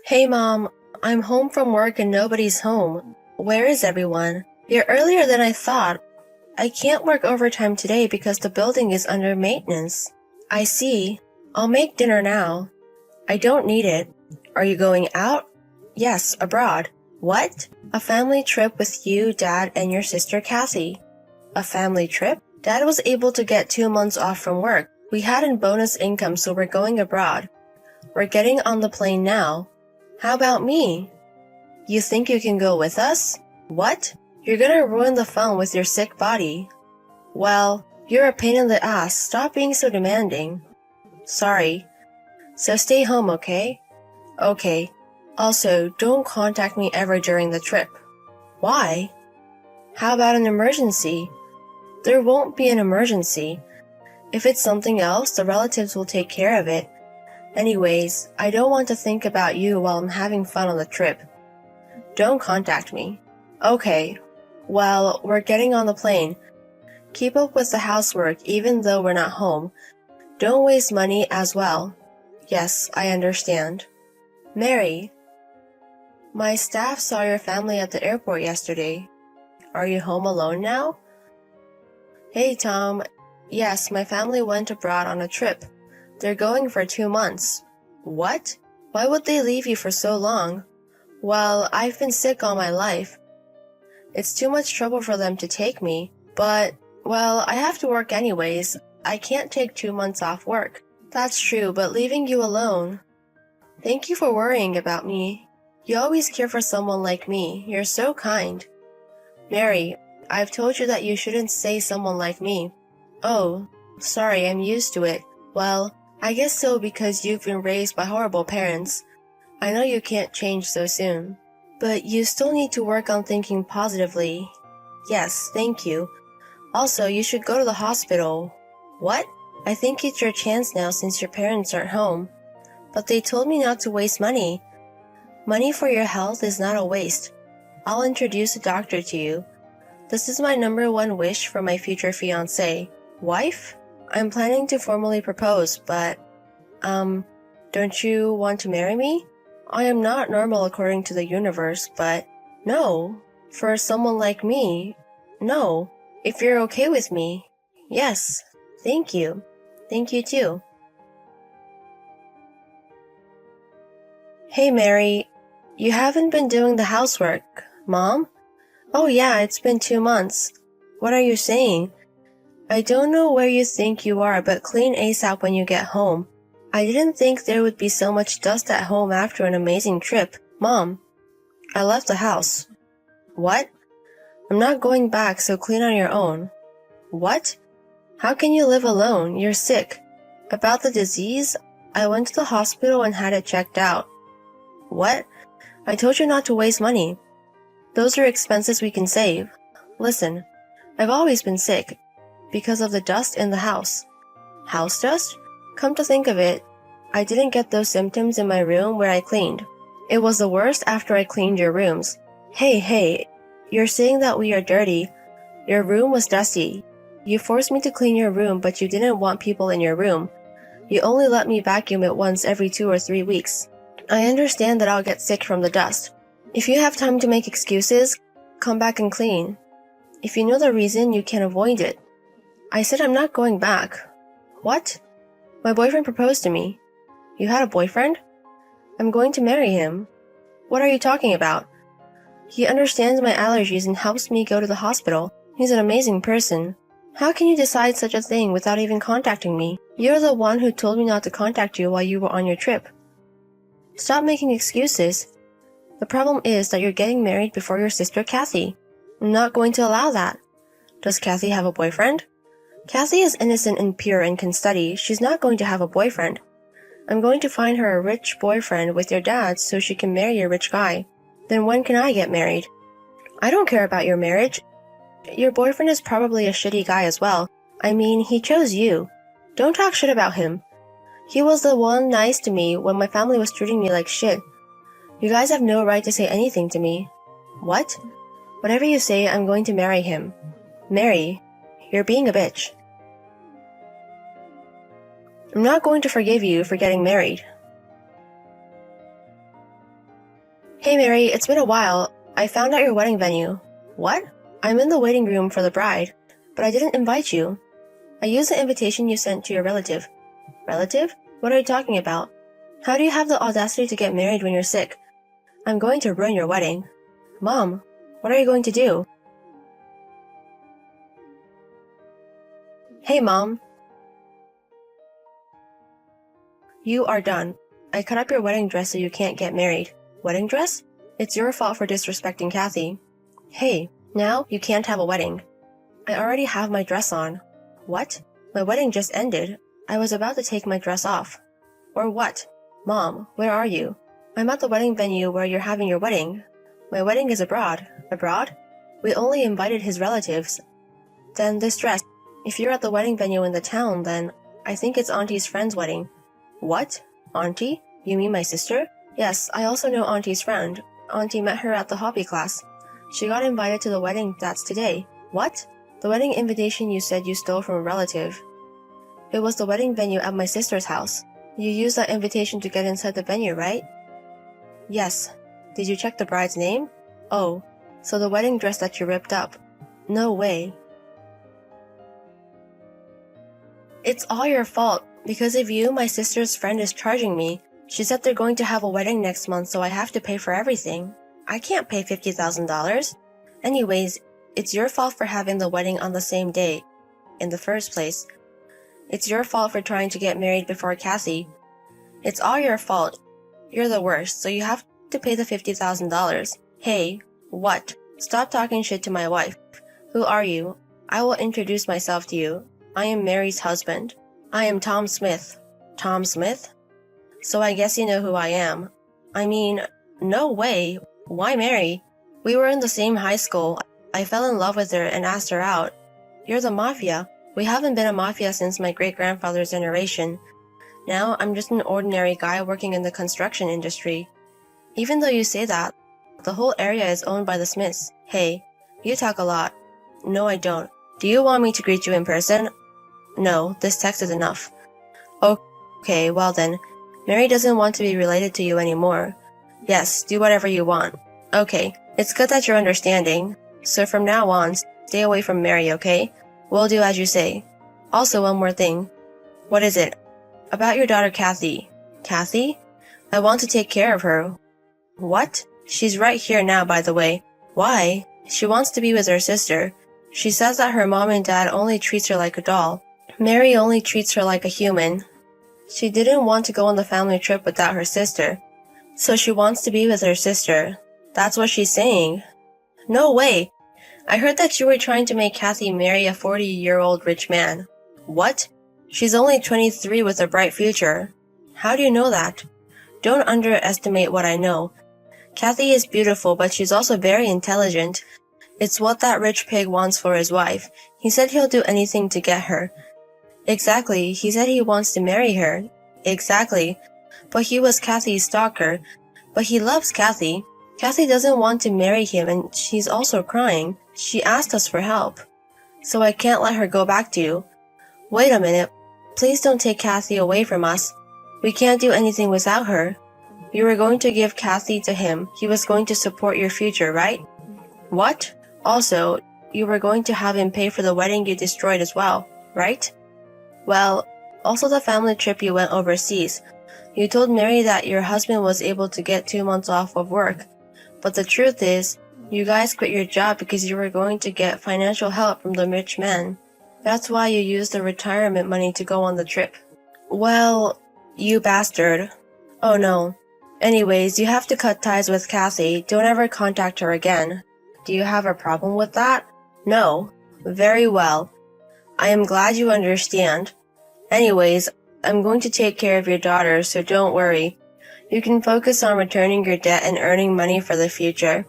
Hey Mom, I'm home from work and nobody's home. Where is everyone? You're earlier than I thought. I can't work overtime today because the building is under maintenance. I see. I'll make dinner now. I don't need it. Are you going out? Yes, abroad. What? A family trip with you, Dad, and your sister Kathy. A family trip? Dad was able to get 2 months off from work. We had a bonus income, so we're going abroad. We're getting on the plane now. How about me? You think you can go with us? What? You're gonna ruin the fun with your sick body. Well, you're a pain in the ass. Stop being so demanding. Sorry. So stay home, okay? Okay. Also, don't contact me ever during the trip. Why? How about an emergency? There won't be an emergency. If it's something else, the relatives will take care of it. Anyways, I don't want to think about you while I'm having fun on the trip. Don't contact me. Okay. Well, we're getting on the plane. Keep up with the housework even though we're not home. Don't waste money as well. Yes, I understand. Mary. My staff saw your family at the airport yesterday. Are you home alone now? Hey, Tom. Yes, my family went abroad on a trip. They're going for 2 months. What? Why would they leave you for so long? Well, I've been sick all my life. It's too much trouble for them to take me, but, well, I have to work anyways. I can't take 2 months off work. That's true, but leaving you alone. Thank you for worrying about me. You always care for someone like me. You're so kind. Mary, I've told you that you shouldn't say someone like me. Oh, sorry, I'm used to it. Well, I guess so because you've been raised by horrible parents. I know you can't change so soon. But you still need to work on thinking positively. Yes, thank you. Also, you should go to the hospital. What? I think it's your chance now since your parents aren't home. But they told me not to waste money. Money for your health is not a waste. I'll introduce a doctor to you. This is my #1 wish for my future fiancé. Wife? I'm planning to formally propose, but, don't you want to marry me? I am not normal according to the universe, but no. For someone like me, no. If you're okay with me, yes. Thank you. Thank you too. Hey Mary, you haven't been doing the housework, Mom? Oh yeah, it's been 2 months. What are you saying? I don't know where you think you are, but clean ASAP when you get home. I didn't think there would be so much dust at home after an amazing trip. Mom, I left the house. What? I'm not going back, so clean on your own. What? How can you live alone? You're sick. About the disease, I went to the hospital and had it checked out. What? I told you not to waste money. Those are expenses we can save. Listen, I've always been sick because of the dust in the house. House dust? Come to think of it, I didn't get those symptoms in my room where I cleaned. It was the worst after I cleaned your rooms. Hey, you're saying that we are dirty. Your room was dusty. You forced me to clean your room, but you didn't want people in your room. You only let me vacuum it once every 2 or 3 weeks. I understand that I'll get sick from the dust. If you have time to make excuses, come back and clean. If you know the reason, you can avoid it. I said I'm not going back. What? My boyfriend proposed to me. You had a boyfriend? I'm going to marry him. What are you talking about? He understands my allergies and helps me go to the hospital. He's an amazing person. How can you decide such a thing without even contacting me? You're the one who told me not to contact you while you were on your trip. Stop making excuses. The problem is that you're getting married before your sister Kathy. I'm not going to allow that. Does Kathy have a boyfriend? Kathy is innocent and pure and can study. She's not going to have a boyfriend. I'm going to find her a rich boyfriend with your dad so she can marry a rich guy. Then when can I get married? I don't care about your marriage. Your boyfriend is probably a shitty guy as well. I mean, he chose you. Don't talk shit about him. He was the one nice to me when my family was treating me like shit. You guys have no right to say anything to me. What? Whatever you say, I'm going to marry him. Mary, you're being a bitch. I'm not going to forgive you for getting married. Hey Mary, it's been a while. I found out your wedding venue. What? I'm in the waiting room for the bride, but I didn't invite you. I used the invitation you sent to your relative. Relative? What are you talking about? How do you have the audacity to get married when you're sick? I'm going to ruin your wedding. Mom, what are you going to do? Hey Mom. You are done. I cut up your wedding dress so you can't get married. Wedding dress? It's your fault for disrespecting Kathy. Hey, now you can't have a wedding. I already have my dress on. What? My wedding just ended. I was about to take my dress off. Or what? Mom, where are you? I'm at the wedding venue where you're having your wedding. My wedding is abroad. Abroad? We only invited his relatives. Then this dress. If you're at the wedding venue in the town, then I think it's Auntie's friend's wedding. What? Auntie? You mean my sister? Yes, I also know Auntie's friend. Auntie met her at the hobby class. She got invited to the wedding that's today. What? The wedding invitation you said you stole from a relative. It was the wedding venue at my sister's house. You used that invitation to get inside the venue, right? Yes. Did you check the bride's name? Oh, so the wedding dress that you ripped up. No way. It's all your fault. Because of you, my sister's friend is charging me. She said they're going to have a wedding next month, so I have to pay for everything. I can't pay $50,000. Anyways, it's your fault for having the wedding on the same day. In the first place. It's your fault for trying to get married before Kathy. It's all your fault. You're the worst, so you have to pay the $50,000. Hey, what? Stop talking shit to my wife. Who are you? I will introduce myself to you. I am Mary's husband. I am Tom Smith. Tom Smith? So I guess you know who I am. I mean, no way. Why Mary? We were in the same high school. I fell in love with her and asked her out. You're the mafia. We haven't been a mafia since my great-grandfather's generation. Now I'm just an ordinary guy working in the construction industry. Even though you say that, the whole area is owned by the Smiths. Hey, you talk a lot. No, I don't. Do you want me to greet you in person? No, this text is enough. Okay, well then. Mary doesn't want to be related to you anymore. Yes, do whatever you want. Okay, it's good that you're understanding. So from now on, stay away from Mary, okay? We'll do as you say. Also, one more thing. What is it? About your daughter Kathy. Kathy? I want to take care of her. What? She's right here now, by the way. Why? She wants to be with her sister. She says that her mom and dad only treats her like a doll. Mary only treats her like a human. She didn't want to go on the family trip without her sister. So she wants to be with her sister. That's what she's saying. No way! I heard that you were trying to make Kathy marry a 40-year-old rich man. What? She's only 23 with a bright future. How do you know that? Don't underestimate what I know. Kathy is beautiful, but she's also very intelligent. It's what that rich pig wants for his wife. He said he'll do anything to get her. Exactly, he said he wants to marry her. Exactly. But he was Kathy's stalker. But he loves Kathy. Kathy doesn't want to marry him and she's also crying. She asked us for help. So I can't let her go back to you. Wait a minute. Please don't take Kathy away from us. We can't do anything without her. You were going to give Kathy to him. He was going to support your future, right? What? Also, you were going to have him pay for the wedding you destroyed as well, right? Well, also the family trip you went overseas. You told Mary that your husband was able to get 2 months off of work. But the truth is, you guys quit your job because you were going to get financial help from the rich man. That's why you used the retirement money to go on the trip. Well, you bastard. Oh no. Anyways, you have to cut ties with Kathy. Don't ever contact her again. Do you have a problem with that? No. Very well. I am glad you understand. Anyways, I'm going to take care of your daughter, so don't worry. You can focus on returning your debt and earning money for the future.